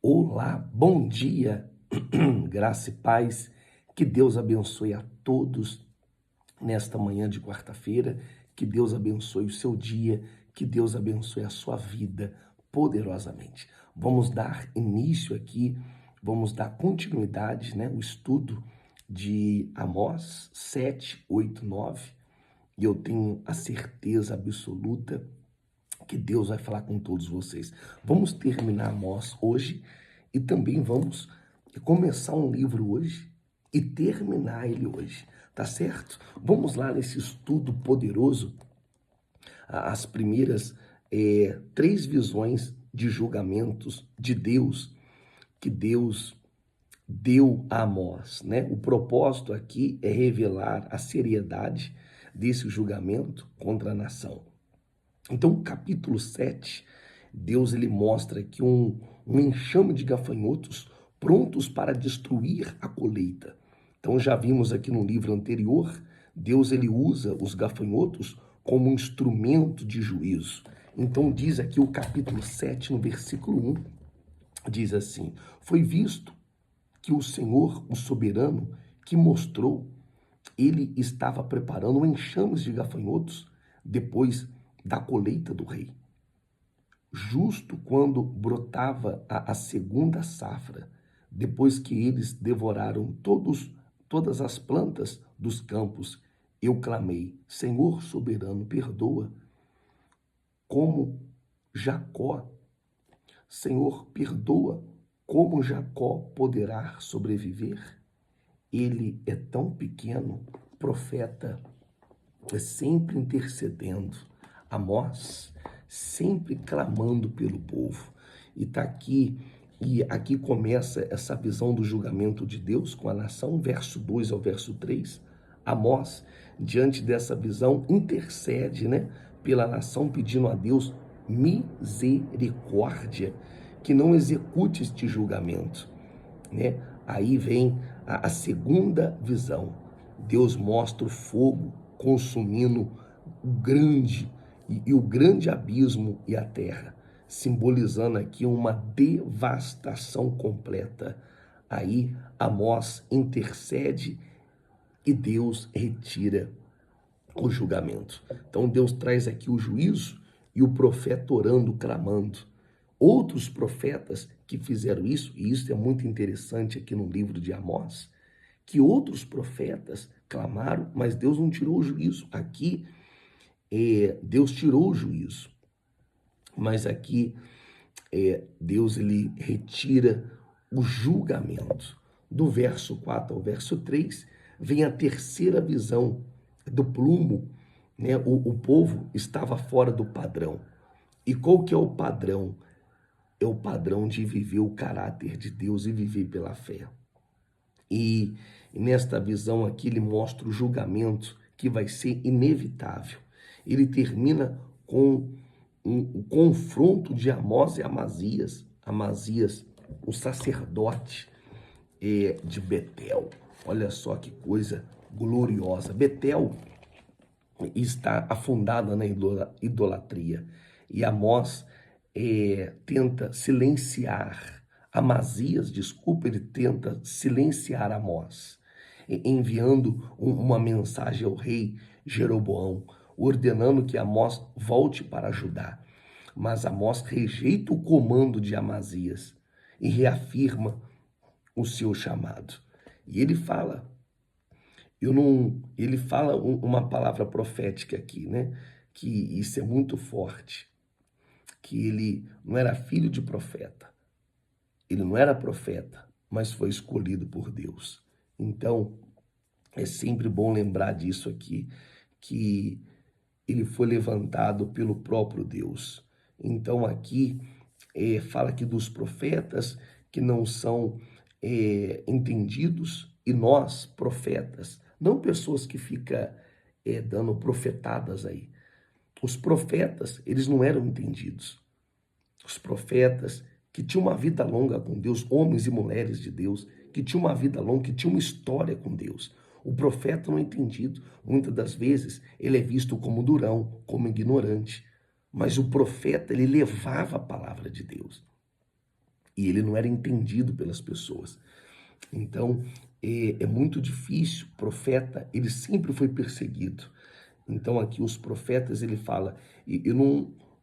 Olá, bom dia, graça e paz, que Deus abençoe a todos nesta manhã de quarta-feira, que Deus abençoe o seu dia, que Deus abençoe a sua vida poderosamente. Vamos dar início aqui, vamos dar continuidade, o estudo de Amós 7, 8, 9, e eu tenho a certeza absoluta que Deus vai falar com todos vocês. Vamos terminar Amós hoje e também vamos começar um livro hoje e terminar ele hoje, tá certo? Vamos lá nesse estudo poderoso, as primeiras três visões de julgamentos de Deus, que Deus deu a Amós, né? O propósito aqui é revelar a seriedade desse julgamento contra a nação. Então, capítulo 7, Deus ele mostra que um enxame de gafanhotos prontos para destruir a colheita. Então, já vimos aqui no livro anterior, Deus ele usa os gafanhotos como um instrumento de juízo. Então, diz aqui o capítulo 7, no versículo 1, diz assim: foi visto que o Senhor, o soberano, que mostrou, ele estava preparando enxames de gafanhotos depois da colheita do rei. Justo quando brotava a segunda safra, depois que eles devoraram todas as plantas dos campos, eu clamei: Senhor soberano, perdoa, como Jacó. Senhor, perdoa, como Jacó poderá sobreviver? Ele é tão pequeno, profeta é sempre intercedendo. Amós sempre clamando pelo povo. E aqui começa essa visão do julgamento de Deus com a nação, verso 2 ao verso 3. Amós, diante dessa visão, intercede, pela nação, pedindo a Deus misericórdia, que não execute este julgamento, Aí vem a segunda visão. Deus mostra o fogo consumindo o grande abismo e a terra, simbolizando aqui uma devastação completa. Aí Amós intercede e Deus retira o julgamento. Então Deus traz aqui o juízo e o profeta orando, clamando. Outros profetas que fizeram isso, e isso é muito interessante aqui no livro de Amós, que outros profetas clamaram, mas Deus não tirou o juízo. Aqui, Deus tirou o juízo, mas aqui Deus ele retira o julgamento. Do verso 4 ao verso 3, vem a terceira visão do plumo, o povo estava fora do padrão. E qual que é o padrão? É o padrão de viver o caráter de Deus e viver pela fé. E nesta visão aqui ele mostra o julgamento que vai ser inevitável. Ele termina com o confronto de Amós e Amazias. Amazias, o sacerdote de Betel. Olha só que coisa gloriosa. Betel está afundada na idolatria. E Amós tenta silenciar Amazias, ele tenta silenciar Amós, enviando uma mensagem ao rei Jeroboão, ordenando que Amós volte para Judá. Mas Amós rejeita o comando de Amazias e reafirma o seu chamado. E ele fala, ele fala uma palavra profética aqui, que isso é muito forte, que ele não era filho de profeta. Ele não era profeta, mas foi escolhido por Deus. Então, é sempre bom lembrar disso aqui, que ele foi levantado pelo próprio Deus. Então, aqui fala aqui dos profetas que não são entendidos, e nós, profetas, não pessoas que ficam dando profetadas aí. Os profetas, eles não eram entendidos. Os profetas que tinham uma vida longa com Deus, homens e mulheres de Deus, que tinham uma vida longa, que tinham uma história com Deus. O profeta não é entendido. Muitas das vezes ele é visto como durão, como ignorante. Mas o profeta, ele levava a palavra de Deus. e ele não era entendido pelas pessoas. Então, é muito difícil. O profeta, ele sempre foi perseguido. Então, aqui os profetas, ele fala, eu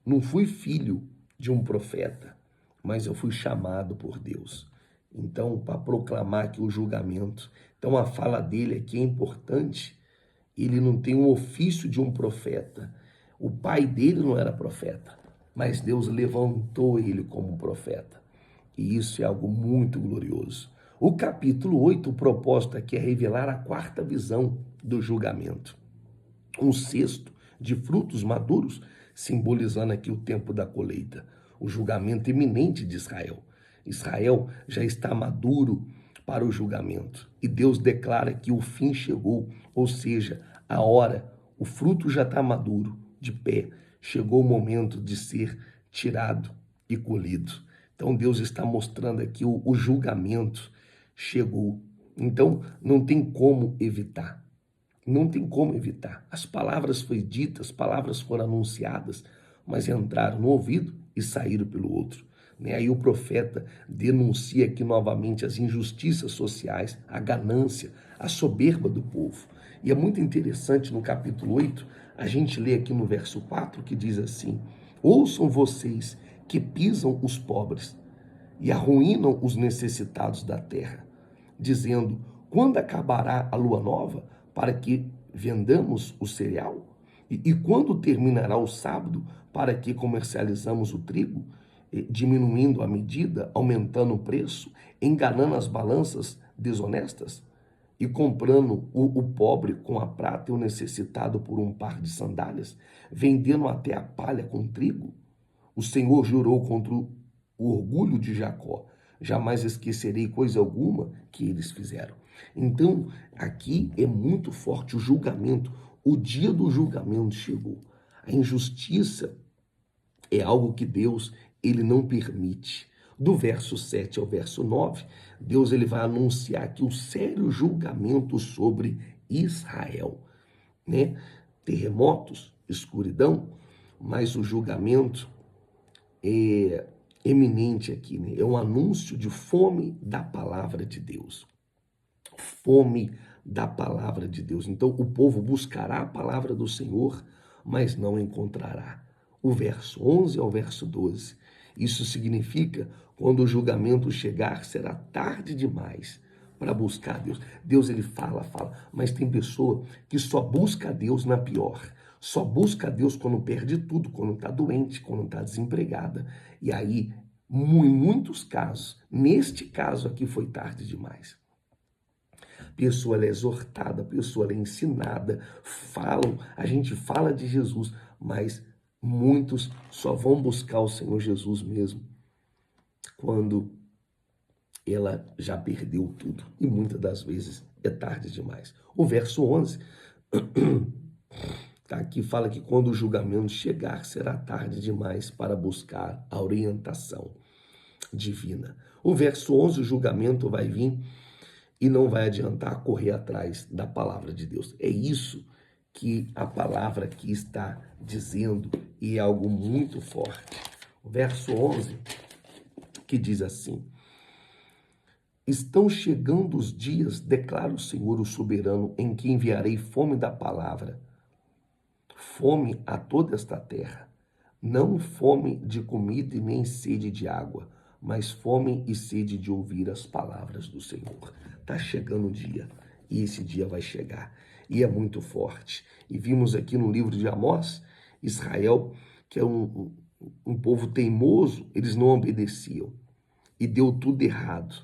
não fui filho de um profeta, mas eu fui chamado por Deus. Então, para proclamar aqui o julgamento. Então, a fala dele aqui é importante. Ele não tem o ofício de um profeta. O pai dele não era profeta, mas Deus levantou ele como profeta. E isso é algo muito glorioso. O capítulo 8, o propósito aqui é revelar a quarta visão do julgamento. Um cesto de frutos maduros, simbolizando aqui o tempo da colheita, o julgamento iminente de Israel. Israel já está maduro para o julgamento. E Deus declara que o fim chegou, ou seja, a hora, o fruto já está maduro, de pé. Chegou o momento de ser tirado e colhido. Então Deus está mostrando aqui o julgamento chegou. Então não tem como evitar. Não tem como evitar. As palavras foram ditas, as palavras foram anunciadas, mas entraram no ouvido e saíram pelo outro. Aí o profeta denuncia aqui novamente as injustiças sociais, a ganância, a soberba do povo. E é muito interessante no capítulo 8, a gente lê aqui no verso 4 que diz assim: ouçam vocês que pisam os pobres e arruinam os necessitados da terra, dizendo, quando acabará a lua nova para que vendamos o cereal? E quando terminará o sábado para que comercializamos o trigo? Diminuindo a medida, aumentando o preço, enganando as balanças desonestas e comprando o pobre com a prata e o necessitado por um par de sandálias, vendendo até a palha com trigo? O Senhor jurou contra o orgulho de Jacó: jamais esquecerei coisa alguma que eles fizeram. Então, aqui é muito forte o julgamento. O dia do julgamento chegou. A injustiça é algo que Deus, ele não permite. Do verso 7 ao verso 9, Deus ele vai anunciar aqui o sério julgamento sobre Israel, né? Terremotos, escuridão, mas o julgamento é eminente aqui, né? É um anúncio de fome da palavra de Deus. Fome da palavra de Deus. Então o povo buscará a palavra do Senhor, mas não encontrará. O verso 11 ao verso 12. Isso significa, quando o julgamento chegar, será tarde demais para buscar Deus. Deus ele fala, mas tem pessoa que só busca Deus na pior. Só busca Deus quando perde tudo, quando está doente, quando está desempregada. E aí, em muitos casos, neste caso aqui foi tarde demais. Pessoa ela é exortada, pessoa ela é ensinada, a gente fala de Jesus, mas muitos só vão buscar o Senhor Jesus mesmo quando ela já perdeu tudo. E muitas das vezes é tarde demais. O verso 11 tá aqui, fala que quando o julgamento chegar, será tarde demais para buscar a orientação divina. O verso 11, o julgamento vai vir e não vai adiantar correr atrás da palavra de Deus. É isso que a palavra aqui está dizendo, e é algo muito forte. O verso 11, que diz assim: estão chegando os dias, declara o Senhor, o soberano, em que enviarei fome da palavra, fome a toda esta terra, não fome de comida e nem sede de água, mas fome e sede de ouvir as palavras do Senhor. Está chegando o dia, e esse dia vai chegar, e é muito forte. E vimos aqui no livro de Amós, Israel, que é um povo teimoso, eles não obedeciam, e deu tudo errado.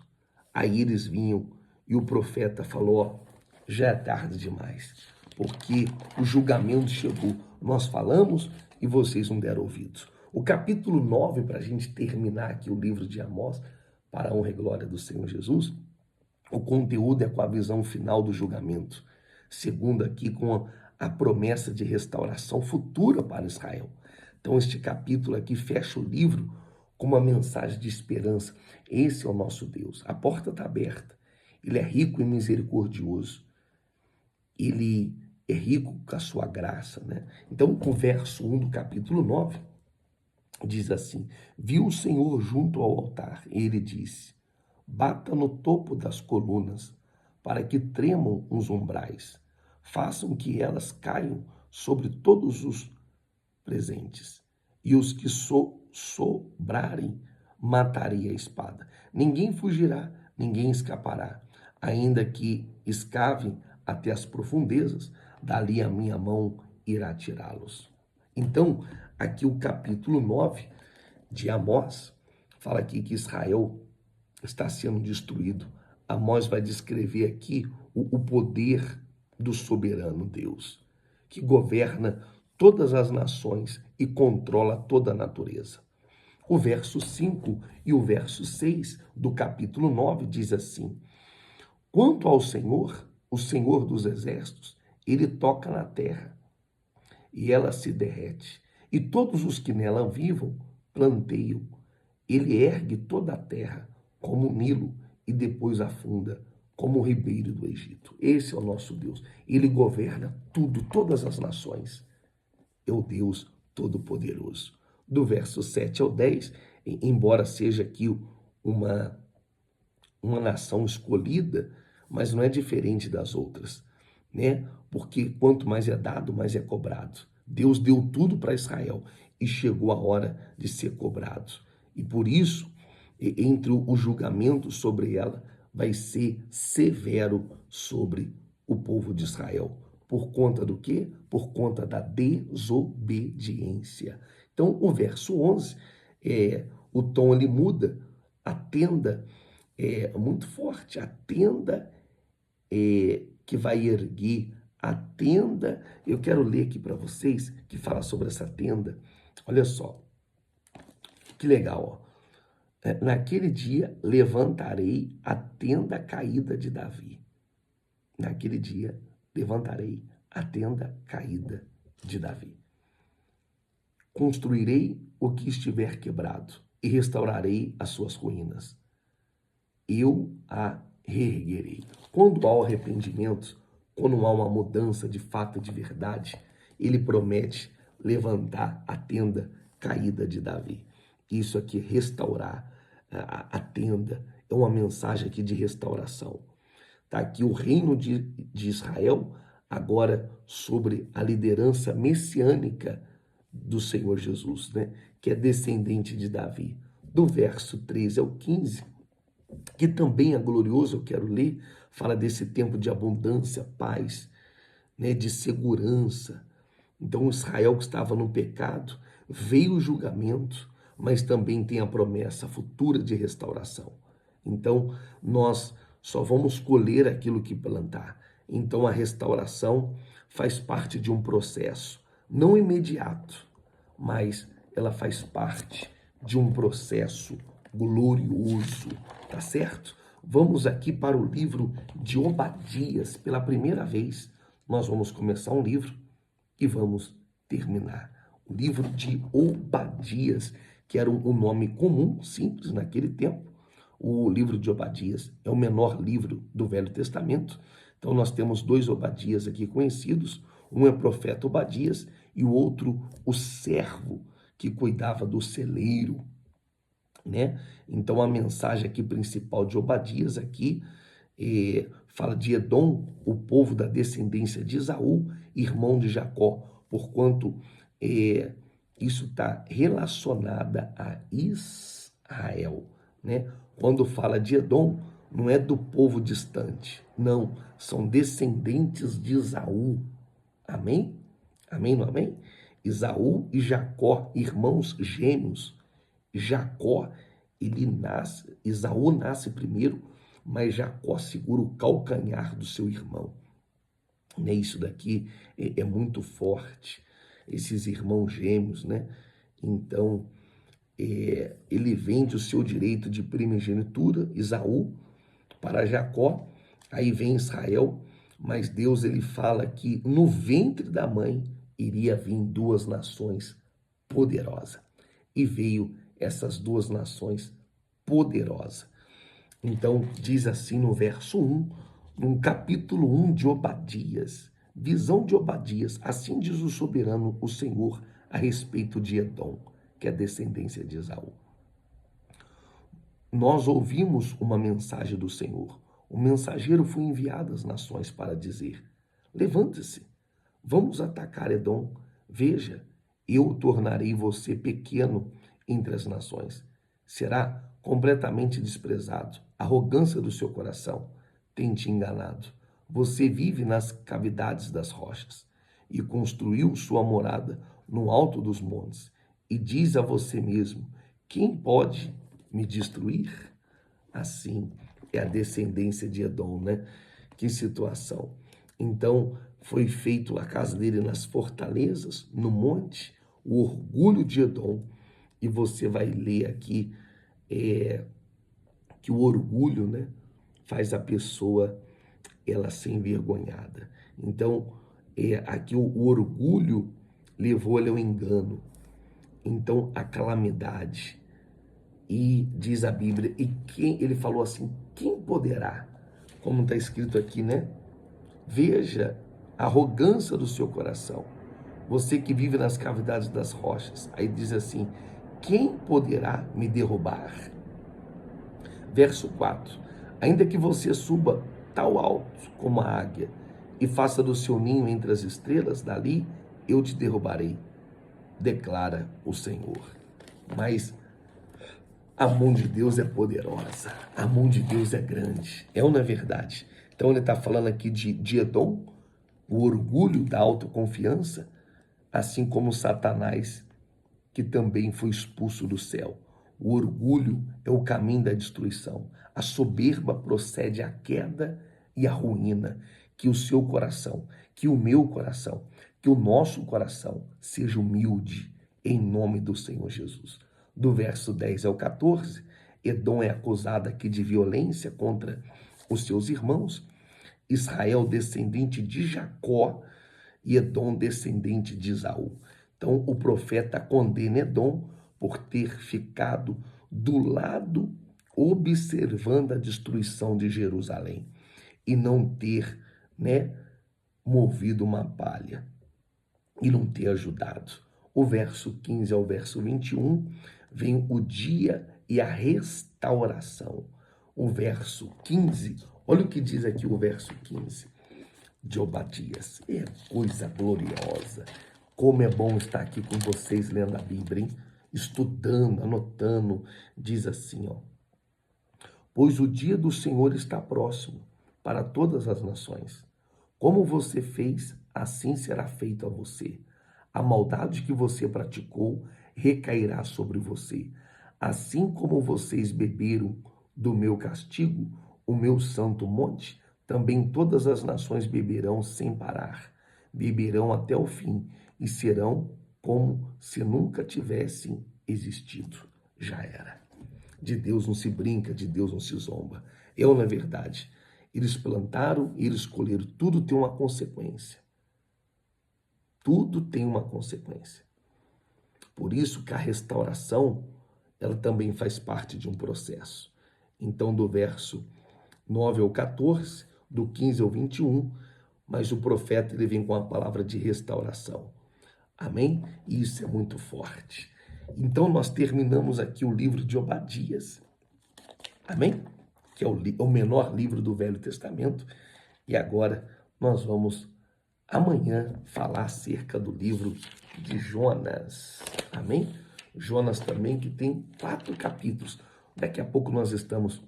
Aí eles vinham, e o profeta falou, ó, já é tarde demais, porque o julgamento chegou. Nós falamos e vocês não deram ouvidos. O capítulo 9, para a gente terminar aqui o livro de Amós, para a honra e glória do Senhor Jesus, o conteúdo é com a visão final do julgamento. Segundo aqui, com a promessa de restauração futura para Israel. Então este capítulo aqui fecha o livro com uma mensagem de esperança. Esse é o nosso Deus. A porta está aberta. Ele é rico e misericordioso. Ele é rico com a sua graça, né? Então, o verso 1 do capítulo 9 diz assim: viu o Senhor junto ao altar, e ele disse: bata no topo das colunas, para que tremam os umbrais, façam que elas caiam sobre todos os presentes, e os que sobrarem matarei a espada. Ninguém fugirá, ninguém escapará, ainda que escavem até as profundezas, dali a minha mão irá tirá-los. Então, aqui o capítulo 9 de Amós fala aqui que Israel está sendo destruído. Amós vai descrever aqui o poder do soberano Deus, que governa todas as nações e controla toda a natureza. O verso 5 e o verso 6 do capítulo 9 diz assim: quanto ao Senhor, o Senhor dos exércitos, ele toca na terra e ela se derrete, e todos os que nela vivam planteiam. Ele ergue toda a terra como o Nilo e depois afunda como o ribeiro do Egito. Esse é o nosso Deus. Ele governa tudo, todas as nações. É o Deus Todo-Poderoso. Do verso 7 ao 10, embora seja aqui uma nação escolhida, mas não é diferente das outras, né? Porque quanto mais é dado, mais é cobrado. Deus deu tudo para Israel e chegou a hora de ser cobrado. E por isso, entre o julgamento sobre ela, vai ser severo sobre o povo de Israel. Por conta do quê? Por conta da desobediência. Então, o verso 11, o tom ele muda. A tenda é muito forte. A tenda que vai erguer, a tenda, eu quero ler aqui para vocês, que fala sobre essa tenda. Olha só, que legal, ó. Naquele dia levantarei a tenda caída de Davi. Naquele dia levantarei a tenda caída de Davi. Construirei o que estiver quebrado e restaurarei as suas ruínas. Eu a reerguerei. Quando há o arrependimento, quando há uma mudança de fato, de verdade, ele promete levantar a tenda caída de Davi. Isso aqui, restaurar a tenda, é uma mensagem aqui de restauração. Está aqui o reino de Israel, agora sobre a liderança messiânica do Senhor Jesus, né? Que é descendente de Davi. Do verso 13 ao 15, que também é glorioso, eu quero ler, fala desse tempo de abundância, paz, né, de segurança. Então Israel que estava no pecado, veio o julgamento, mas também tem a promessa futura de restauração. Então nós só vamos colher aquilo que plantar. Então a restauração faz parte de um processo, não imediato, mas ela faz parte de um processo glorioso, tá certo? Vamos aqui para o livro de Obadias. Pela primeira vez, nós vamos começar um livro e vamos terminar. O livro de Obadias, que era um nome comum, simples naquele tempo. O livro de Obadias é o menor livro do Velho Testamento. Então nós temos dois Obadias aqui conhecidos. Um é o profeta Obadias e o outro o servo que cuidava do celeiro, né? Então a mensagem aqui principal de Obadias aqui fala de Edom, o povo da descendência de Esaú, irmão de Jacó, porquanto isso está relacionada a Israel, né? Quando fala de Edom, não é do povo distante, não, são descendentes de Esaú. Amém? Amém, não amém? Esaú e Jacó, irmãos gêmeos. Jacó, ele nasce, Esaú nasce primeiro, mas Jacó segura o calcanhar do seu irmão. Né? Isso daqui é muito forte, esses irmãos gêmeos, né? Então, ele vende o seu direito de primogenitura, Esaú, para Jacó, aí vem Israel, mas Deus ele fala que no ventre da mãe iria vir duas nações poderosas. E veio essas duas nações poderosas. Então, diz assim no verso 1, no capítulo 1 de Obadias, visão de Obadias, assim diz o soberano, o Senhor, a respeito de Edom. que é a descendência de Esaú. Nós ouvimos uma mensagem do Senhor. O mensageiro foi enviado às nações para dizer: levante-se, vamos atacar Edom. Veja, eu tornarei você pequeno entre as nações. Será completamente desprezado. A arrogância do seu coração tem te enganado. Você vive nas cavidades das rochas e construiu sua morada no alto dos montes. E diz a você mesmo: quem pode me destruir? Assim é a descendência de Edom, né? Que situação. Então, foi feito a casa dele nas fortalezas, no monte, o orgulho de Edom. E você vai ler aqui que o orgulho, né, faz a pessoa ela ser envergonhada. Então, aqui o orgulho levou ele ao engano. Então, a calamidade. E diz a Bíblia, ele falou assim, quem poderá? Como está escrito aqui, né? Veja a arrogância do seu coração. Você que vive nas cavidades das rochas. Aí diz assim, quem poderá me derrubar? Verso 4. Ainda que você suba tal alto como a águia e faça do seu ninho entre as estrelas, dali eu te derrubarei, declara o Senhor. Mas a mão de Deus é poderosa, a mão de Deus é grande, é ou não é verdade? Então ele está falando aqui de Edom, o orgulho da autoconfiança, assim como Satanás, que também foi expulso do céu. O orgulho é o caminho da destruição, a soberba procede à queda e à ruína. Que o seu coração, que o meu coração, que o nosso coração seja humilde em nome do Senhor Jesus. Do verso 10 ao 14, Edom é acusado aqui de violência contra os seus irmãos, Israel descendente de Jacó e Edom descendente de Esaú. Então o profeta condena Edom por ter ficado do lado observando a destruição de Jerusalém e não ter, movido uma palha e não ter ajudado. O verso 15 ao verso 21 vem o dia e a restauração. O verso 15, olha o que diz aqui o verso 15 de Obadias. É coisa gloriosa. Como é bom estar aqui com vocês lendo a Bíblia, hein? Estudando, anotando. Diz assim, ó. Pois o dia do Senhor está próximo para todas as nações. Como você fez, assim será feito a você. A maldade que você praticou recairá sobre você. Assim como vocês beberam do meu castigo, o meu santo monte, também todas as nações beberão sem parar. Beberão até o fim e serão como se nunca tivessem existido. Já era. De Deus não se brinca, de Deus não se zomba. Eu, na verdade, eles plantaram e eles colheram. Tudo tem uma consequência. Tudo tem uma consequência. Por isso que a restauração, ela também faz parte de um processo. Então, do verso 9 ao 14, do 15 ao 21, mas o profeta ele vem com a palavra de restauração. Amém? E isso é muito forte. Então, nós terminamos aqui o livro de Obadias. Amém? Que é o menor livro do Velho Testamento. E agora nós vamos amanhã falar acerca do livro de Jonas. Amém? Jonas também, que tem 4 capítulos. Daqui a pouco nós estamos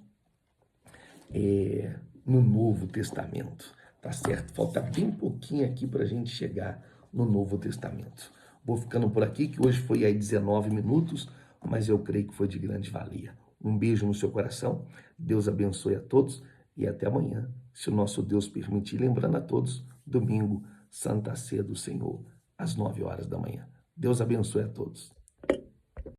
no Novo Testamento. Tá certo? Falta bem pouquinho aqui para a gente chegar no Novo Testamento. Vou ficando por aqui, que hoje foi aí 19 minutos, mas eu creio que foi de grande valia. Um beijo no seu coração, Deus abençoe a todos e até amanhã, se o nosso Deus permitir. Lembrando a todos, domingo, Santa Ceia do Senhor, às 9 horas da manhã. Deus abençoe a todos.